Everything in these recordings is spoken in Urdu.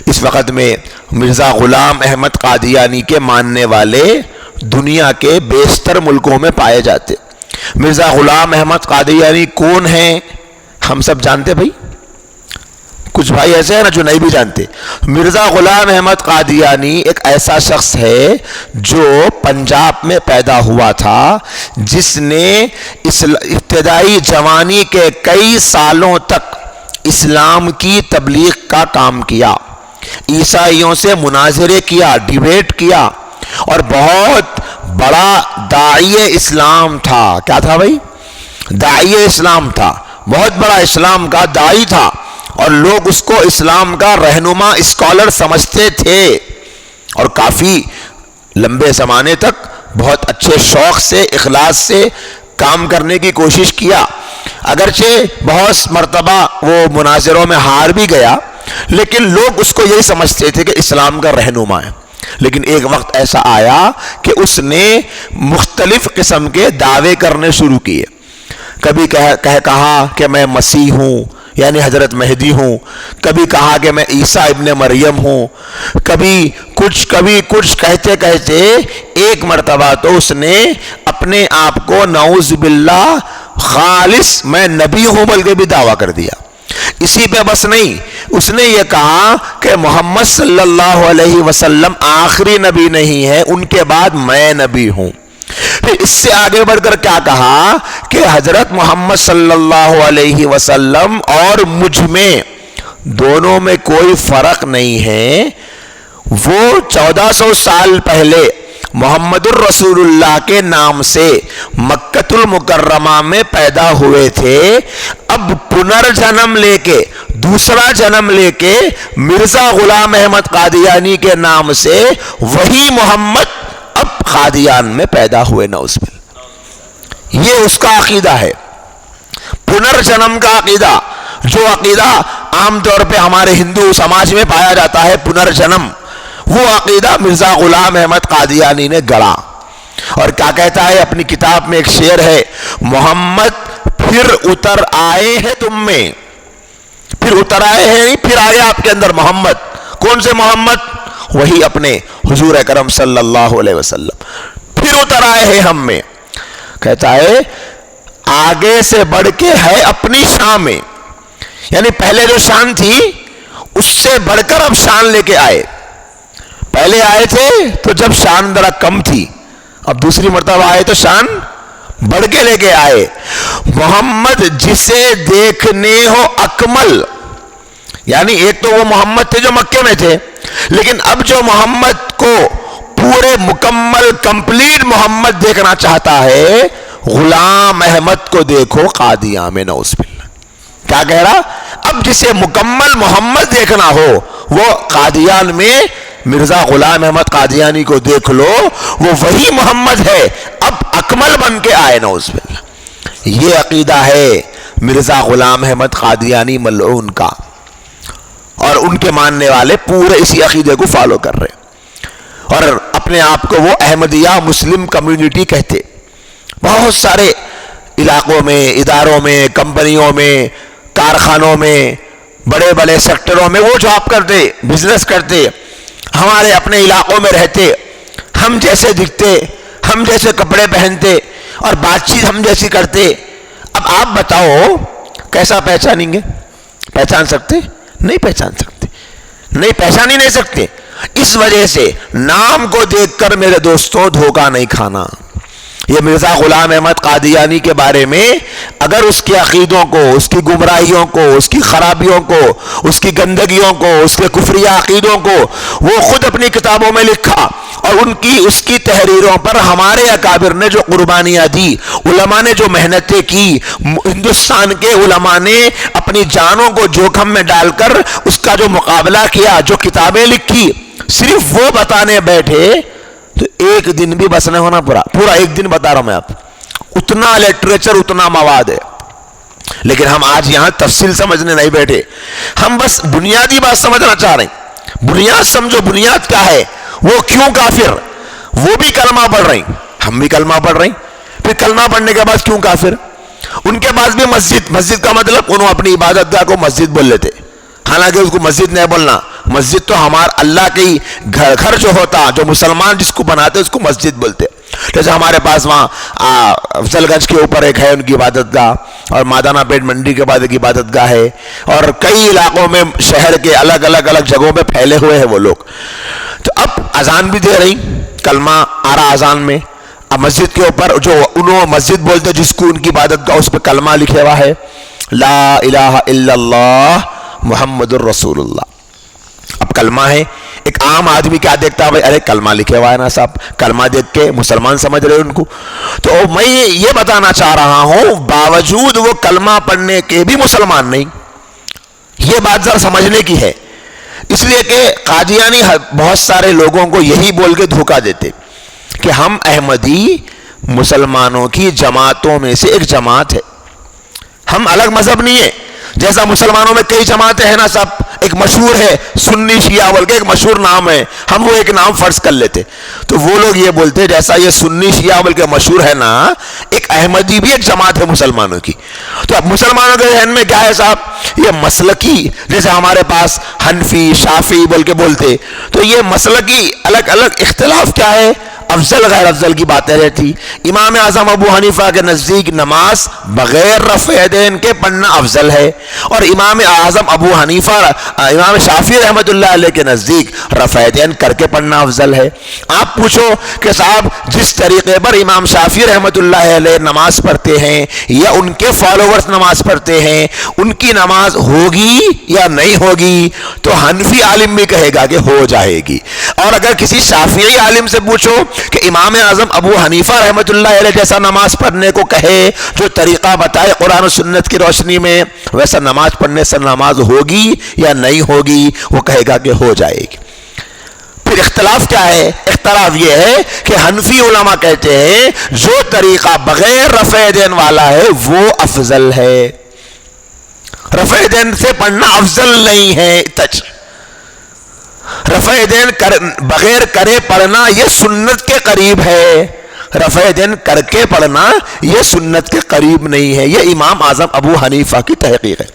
اس وقت میں مرزا غلام احمد قادیانی کے ماننے والے دنیا کے بیشتر ملکوں میں پائے جاتے۔ مرزا غلام احمد قادیانی کون ہیں ہم سب جانتے بھائی؟ کچھ بھائی ایسے ہیں نا جو نہیں بھی جانتے۔ مرزا غلام احمد قادیانی ایک ایسا شخص ہے جو پنجاب میں پیدا ہوا تھا، جس نے ابتدائی جوانی کے کئی سالوں تک اسلام کی تبلیغ کا کام کیا، عیسائیوں سے مناظرے کیا، ڈیبیٹ کیا، اور بہت بڑا داعی اسلام تھا۔ کیا تھا بھائی؟ داعی اسلام تھا، بہت بڑا اسلام کا داعی تھا، اور لوگ اس کو اسلام کا رہنما اسکالر سمجھتے تھے، اور کافی لمبے زمانے تک بہت اچھے شوق سے، اخلاص سے کام کرنے کی کوشش کیا۔ اگرچہ بہت مرتبہ وہ مناظروں میں ہار بھی گیا، لیکن لوگ اس کو یہی سمجھتے تھے کہ اسلام کا رہنما ہے۔ لیکن ایک وقت ایسا آیا کہ اس نے مختلف قسم کے دعوے کرنے شروع کیے۔ کبھی کہا کہ میں مسیح ہوں، یعنی حضرت مہدی ہوں، کبھی کہا کہ میں عیسیٰ ابن مریم ہوں، کبھی کچھ کہتے کہتے ایک مرتبہ تو اس نے اپنے آپ کو نعوذ باللہ خالص میں نبی ہوں بلکہ بھی دعویٰ کر دیا۔ اسی پہ بس نہیں، اس نے یہ کہا کہ محمد صلی اللہ علیہ وسلم آخری نبی نہیں ہے، ان کے بعد میں نبی ہوں۔ پھر اس سے آگے بڑھ کر کیا کہا کہ حضرت محمد صلی اللہ علیہ وسلم اور مجھ میں دونوں میں کوئی فرق نہیں ہے، وہ 1400 سال پہلے محمد الرسول اللہ کے نام سے مکۃ المکرمہ میں پیدا ہوئے تھے، اب پنرجنم لے کے، دوسرا جنم لے کے مرزا غلام احمد قادیانی کے نام سے وہی محمد اب قادیان میں پیدا ہوئے، نعوذ باللہ۔ یہ اس کا عقیدہ ہے، پنرجنم کا عقیدہ، جو عقیدہ عام طور پہ ہمارے ہندو سماج میں پایا جاتا ہے، پنرجنم، وہ عقیدہ مرزا غلام احمد قادیانی نے گڑا۔ اور کیا کہتا ہے اپنی کتاب میں، ایک شعر ہے، محمد پھر اتر آئے ہیں تم میں، پھر اتر آئے ہیں نہیں، پھر آئے آپ کے اندر محمد۔ کون سے محمد؟ وہی اپنے حضور اکرم صلی اللہ علیہ وسلم، پھر اتر آئے ہیں ہم میں۔ کہتا ہے آگے سے بڑھ کے ہے اپنی شان میں، یعنی پہلے جو شان تھی اس سے بڑھ کر اب شان لے کے آئے۔ پہلے آئے تھے تو جب شان ذرا کم تھی، اب دوسری مرتبہ آئے تو شان بڑھ کے لے کے آئے۔ محمد جسے دیکھنے ہو اکمل، یعنی ایک تو وہ محمد تھے جو مکے میں تھے، لیکن اب جو محمد کو پورے مکمل کمپلیٹ محمد دیکھنا چاہتا ہے، غلام احمد کو دیکھو قادیان میں، نعوذ باللہ۔ کیا کہہ رہا؟ اب جسے مکمل محمد دیکھنا ہو وہ قادیان میں مرزا غلام احمد قادیانی کو دیکھ لو، وہ وہی محمد ہے، اب اکمل بن کے آئے، نعوذ باللہ۔ یہ عقیدہ ہے مرزا غلام احمد قادیانی ملعون کا، اور ان کے ماننے والے پورے اسی عقیدے کو فالو کر رہے، اور اپنے آپ کو وہ احمدیہ مسلم کمیونٹی کہتے۔ بہت سارے علاقوں میں، اداروں میں، کمپنیوں میں، کارخانوں میں، بڑے بڑے سیکٹروں میں وہ جاب کرتے، بزنس کرتے، ہمارے اپنے علاقوں میں رہتے، ہم جیسے دکھتے، ہم جیسے کپڑے پہنتے، اور بات چیت ہم جیسی کرتے۔ اب آپ بتاؤ کیسا پہچانیں گے؟ پہچان سکتے؟ نہیں پہچان سکتے، نہیں پہچان ہی نہیں سکتے۔ اس وجہ سے نام کو دیکھ کر میرے دوستوں دھوکہ نہیں کھانا۔ یہ مرزا غلام احمد قادیانی کے بارے میں اگر اس کے عقیدوں کو، اس کی گمراہیوں کو، اس کی خرابیوں کو، اس کی گندگیوں کو، اس کے کفریہ عقیدوں کو وہ خود اپنی کتابوں میں لکھا، اور اس کی تحریروں پر ہمارے اکابر نے جو قربانیاں دی، علماء نے جو محنتیں کی، ہندوستان کے علماء نے اپنی جانوں کو جوخم میں ڈال کر اس کا جو مقابلہ کیا، جو کتابیں لکھی، صرف وہ بتانے بیٹھے تو ایک دن بھی بس نہیں ہونا، پورا ایک دن بتا رہا ہوں میں آپ، اتنا لٹریچر، اتنا مواد ہے۔ لیکن ہم آج یہاں تفصیل سمجھنے نہیں بیٹھے، ہم بس بنیادی بات سمجھنا چاہ رہے ہیں۔ بنیاد سمجھو، بنیاد کیا ہے، وہ کیوں کافر، وہ بھی کلمہ پڑھ رہے ہیں، ہم بھی کلمہ پڑھ رہے ہیں، پھر کلمہ پڑھنے کے بعد کیوں کافر؟ ان کے پاس بھی مسجد کا مطلب انہوں اپنی عبادت گاہ کو مسجد بول لیتے، حالانکہ اس کو مسجد نہیں بولنا، مسجد تو ہمارا اللہ کی گھر جو ہوتا، جو مسلمان جس کو بناتے اس کو مسجد بولتے. جیسے ہمارے پاس وہاں افضل گنج کے اوپر ایک ہے ان کی عبادت گاہ، اور مادانہ پیٹ منڈی کے بعد ایک عبادت گاہ ہے، اور کئی علاقوں میں شہر کے الگ الگ جگہوں پہ پھیلے ہوئے ہیں وہ لوگ. تو اب اذان بھی دے رہی، کلمہ آ رہا اذان میں. اب مسجد کے اوپر جو انہوں مسجد بولتے جس کو ان کی عبادت گاہ، اس پہ کلمہ لکھا ہوا ہے لا الہ الا اللہ محمد الرسول اللہ. اب کلمہ ہے، ایک عام آدمی کیا دیکھتا ہے، بھائی ارے کلمہ لکھے ہوا ہے نا صاحب، کلمہ دیکھ کے مسلمان سمجھ رہے ان کو. تو میں یہ بتانا چاہ رہا ہوں باوجود وہ کلمہ پڑھنے کے بھی مسلمان نہیں. یہ بات ذرا سمجھنے کی ہے، اس لیے کہ قادیانی بہت سارے لوگوں کو یہی بول کے دھوکہ دیتے کہ ہم احمدی مسلمانوں کی جماعتوں میں سے ایک جماعت ہے، ہم الگ مذہب نہیں ہے. جیسا مسلمانوں میں کئی جماعتیں ہیں نا سب، ایک مشہور ہے سنی شیعہ بول کے ایک مشہور نام ہے، ہم وہ ایک نام فرض کر لیتے. تو وہ لوگ یہ بولتے جیسا یہ سنی شیعہ بول کے مشہور ہے نا، ایک احمدی بھی ایک جماعت ہے مسلمانوں کی. تو اب مسلمانوں کے ذہن میں کیا ہے صاحب، یہ مسلکی، جیسے ہمارے پاس حنفی شافعی بول کے بولتے، تو یہ مسلکی الگ الگ اختلاف کیا ہے، افضل غیر افضل کی باتیں رہتی. امام اعظم ابو حنیفہ کے نزدیک نماز بغیر رفع یدین کے پڑھنا افضل ہے، اور امام اعظم ابو حنیفہ امام شافعی رحمۃ اللہ علیہ کے نزدیک رفع یدین کر کے پڑھنا افضل ہے. آپ پوچھو کہ صاحب جس طریقے پر امام شافعی رحمۃ اللہ علیہ نماز پڑھتے ہیں یا ان کے فالوورز نماز پڑھتے ہیں، ان کی نماز ہوگی یا نہیں ہوگی؟ تو حنفی عالم بھی کہے گا کہ ہو جائے گی. اور اگر کسی شافعی عالم سے پوچھو کہ امام اعظم ابو حنیفہ رحمۃ اللہ علیہ جیسا نماز پڑھنے کو کہے، جو طریقہ بتائے قرآن و سنت کی روشنی میں، ویسا نماز پڑھنے سے نماز ہوگی یا نہیں ہوگی؟ وہ کہے گا کہ ہو جائے گی. پھر اختلاف کیا ہے؟ اختلاف یہ ہے کہ حنفی علماء کہتے ہیں جو طریقہ بغیر رفع یدین والا ہے وہ افضل ہے، رفع یدین سے پڑھنا افضل نہیں ہے. رفع یدین بغیر کرے پڑھنا یہ سنت کے قریب ہے، رفع یدین کر کے پڑھنا یہ سنت کے قریب نہیں ہے. یہ امام اعظم ابو حنیفہ کی تحقیق ہے.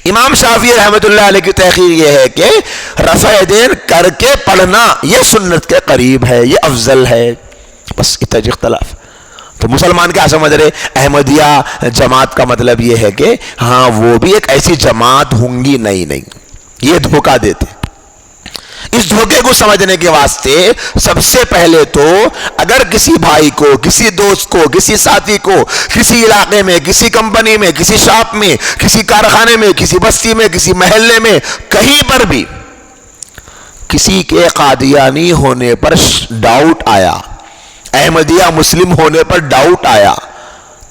امام شافعی رحمۃ اللہ علیہ کی تحقیق یہ ہے کہ رفع یدین کر کے پڑھنا یہ سنت کے قریب ہے، یہ افضل ہے. بس اتنا اختلاف. تو مسلمان کیا سمجھ رہے؟ احمدیہ جماعت کا مطلب یہ ہے کہ ہاں وہ بھی ایک ایسی جماعت ہوں گی. نہیں، یہ دھوکہ دیتے. اس دھوکے کو سمجھنے کے واسطے سب سے پہلے تو اگر کسی بھائی کو، کسی دوست کو، کسی ساتھی کو، کسی علاقے میں، کسی کمپنی میں، کسی شاپ میں، کسی کارخانے میں، کسی بستی میں، کسی محلے میں، کہیں پر بھی کسی کے قادیانی ہونے پر ڈاؤٹ آیا، احمدیہ مسلم ہونے پر ڈاؤٹ آیا،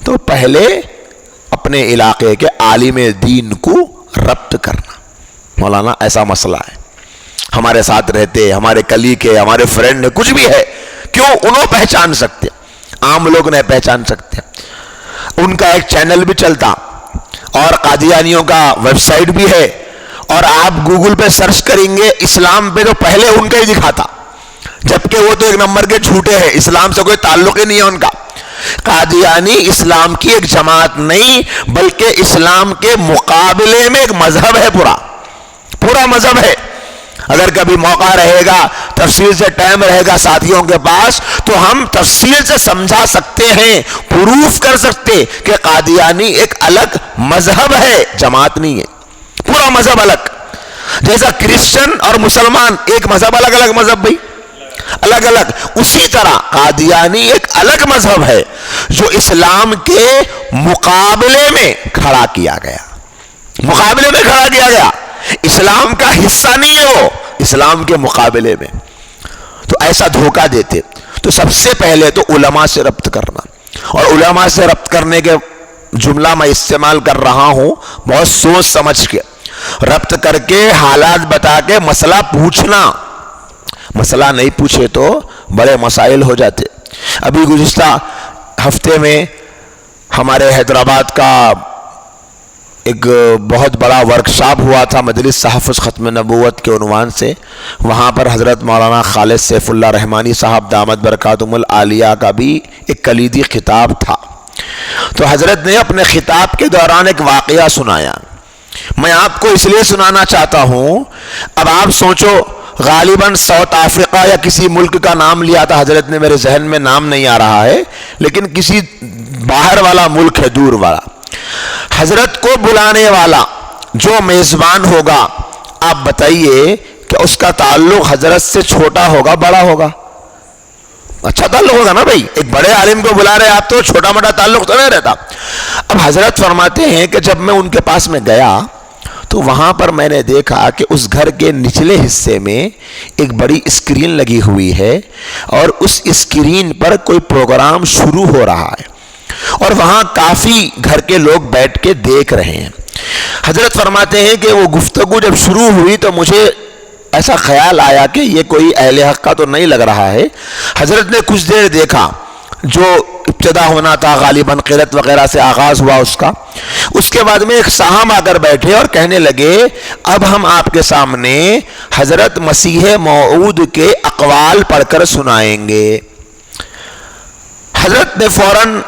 تو پہلے اپنے علاقے کے عالم دین کو ربط کرنا. مولانا ایسا مسئلہ ہے، ہمارے ساتھ رہتے، ہمارے کلیگ کے، ہمارے فرینڈ نے، کچھ بھی ہے، کیوں انہوں پہچان سکتے، عام لوگ نہیں پہچان سکتے. ان کا ایک چینل بھی چلتا اور قادیانیوں کا ویب سائٹ بھی ہے، اور آپ گوگل پہ سرچ کریں گے اسلام پہ تو پہلے ان کا ہی دکھاتا، جبکہ وہ تو ایک نمبر کے جھوٹے ہیں، اسلام سے کوئی تعلق ہی نہیں ہے ان کا. قادیانی اسلام کی ایک جماعت نہیں بلکہ اسلام کے مقابلے میں ایک مذہب ہے، پورا مذہب ہے. اگر کبھی موقع رہے گا، تفصیل سے ٹائم رہے گا ساتھیوں کے پاس، تو ہم تفصیل سے سمجھا سکتے ہیں، پروف کر سکتے کہ قادیانی ایک الگ مذہب ہے، جماعت نہیں ہے، پورا مذہب الگ. جیسا کرسچن اور مسلمان ایک مذہب، الگ الگ مذہب بھائی، الگ الگ. اسی طرح قادیانی ایک الگ مذہب ہے جو اسلام کے مقابلے میں کھڑا کیا گیا، اسلام کا حصہ نہیں ہے وہ، اسلام کے مقابلے میں. تو ایسا دھوکہ دیتے. تو سب سے پہلے تو علماء سے ربط کرنا، اور علماء سے ربط کرنے کے جملہ میں استعمال کر رہا ہوں بہت سوچ سمجھ کے، ربط کر کے حالات بتا کے مسئلہ پوچھنا. مسئلہ نہیں پوچھے تو بڑے مسائل ہو جاتے. ابھی گزشتہ ہفتے میں ہمارے حیدرآباد کا ایک بہت بڑا ورکشاپ ہوا تھا مجلس تحفظ ختم نبوت کے عنوان سے. وہاں پر حضرت مولانا خالد سیف اللہ رحمانی صاحب دامت برکاتہم العالیہ کا بھی ایک کلیدی خطاب تھا. تو حضرت نے اپنے خطاب کے دوران ایک واقعہ سنایا میں آپ کو اس لیے سنانا چاہتا ہوں، اب آپ سوچو، غالباً ساؤتھ افریقہ یا کسی ملک کا نام لیا تھا حضرت نے، میرے ذہن میں نام نہیں آ رہا ہے، لیکن کسی باہر والا ملک ہے، دور والا، حضرت کو بلانے والا جو میزبان ہوگا، آپ بتائیے کہ اس کا تعلق حضرت سے چھوٹا ہوگا بڑا ہوگا؟ اچھا تعلق ہوگا نا بھائی، ایک بڑے عالم کو بلا رہے آپ تو چھوٹا موٹا تعلق تو نہیں رہتا۔ اب حضرت فرماتے ہیں کہ جب میں ان کے پاس میں گیا تو وہاں پر میں نے دیکھا کہ اس گھر کے نچلے حصے میں ایک بڑی اسکرین لگی ہوئی ہے، اور اس اسکرین پر کوئی پروگرام شروع ہو رہا ہے، اور وہاں کافی گھر کے لوگ بیٹھ کے دیکھ رہے ہیں۔ حضرت فرماتے ہیں کہ وہ گفتگو جب شروع ہوئی تو مجھے ایسا خیال آیا کہ یہ کوئی اہل حق کا تو نہیں لگ رہا ہے۔ حضرت نے کچھ دیر دیکھا، جو ابتدا ہونا تھا غالباً قرأت وغیرہ سے آغاز ہوا اس کا، اس کے بعد میں ایک صاحب آ کر بیٹھے اور کہنے لگے اب ہم آپ کے سامنے حضرت مسیح موعود کے اقوال پڑھ کر سنائیں گے۔ حضرت نے فوراً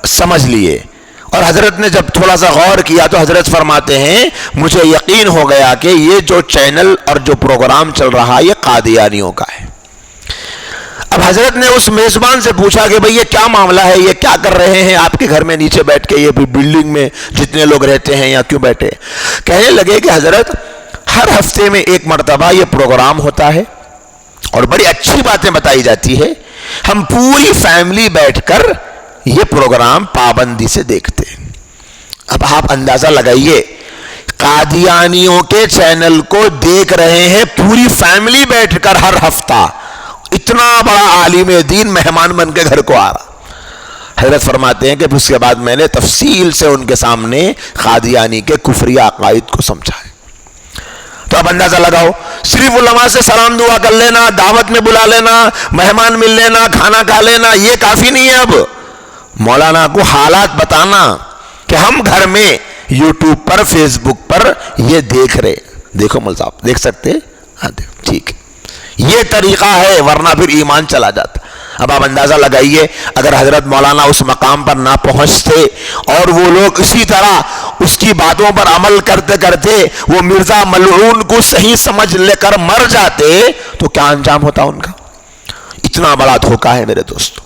سمجھ لیے، اور حضرت نے جب تھوڑا سا غور کیا تو حضرت فرماتے ہیں مجھے یقین ہو گیا کہ یہ جو چینل اور جو پروگرام چل رہا ہے یہ قادیانیوں کا ہے۔ اب حضرت نے اس میزبان سے پوچھا کہ بھئی یہ کیا معاملہ ہے، یہ کیا کر رہے ہیں آپ کے گھر میں نیچے بیٹھ کے، یہ بلڈنگ میں جتنے لوگ رہتے ہیں یا کیوں بیٹھے؟ کہنے لگے کہ حضرت ہر ہفتے میں ایک مرتبہ یہ پروگرام ہوتا ہے اور بڑی اچھی باتیں بتائی جاتی ہے، ہم پوری فیملی بیٹھ کر یہ پروگرام پابندی سے دیکھتے ہیں۔ اب آپ اندازہ لگائیے، قادیانیوں کے چینل کو دیکھ رہے ہیں پوری فیملی بیٹھ کر ہر ہفتہ، اتنا بڑا عالم دین مہمان بن کے گھر کو آ رہا۔ حضرت فرماتے ہیں کہ اس کے بعد میں نے تفصیل سے ان کے سامنے قادیانی کے کفری عقائد کو سمجھایا۔ تو اب اندازہ لگاؤ، صرف علماء سے سلام دعا کر لینا، دعوت میں بلا لینا، مہمان مل لینا، کھانا کھا لینا، یہ کافی نہیں ہے۔ اب مولانا کو حالات بتانا کہ ہم گھر میں یوٹیوب پر، فیس بک پر یہ دیکھ رہے، دیکھو مول صاحب دیکھ سکتے، ہاں ٹھیک ہے، یہ طریقہ ہے، ورنہ پھر ایمان چلا جاتا۔ اب آپ اندازہ لگائیے اگر حضرت مولانا اس مقام پر نہ پہنچتے اور وہ لوگ اسی طرح اس کی باتوں پر عمل کرتے کرتے وہ مرزا ملعون کو صحیح سمجھ لے کر مر جاتے تو کیا انجام ہوتا ان کا؟ اتنا بڑا دھوکہ ہے میرے دوستو۔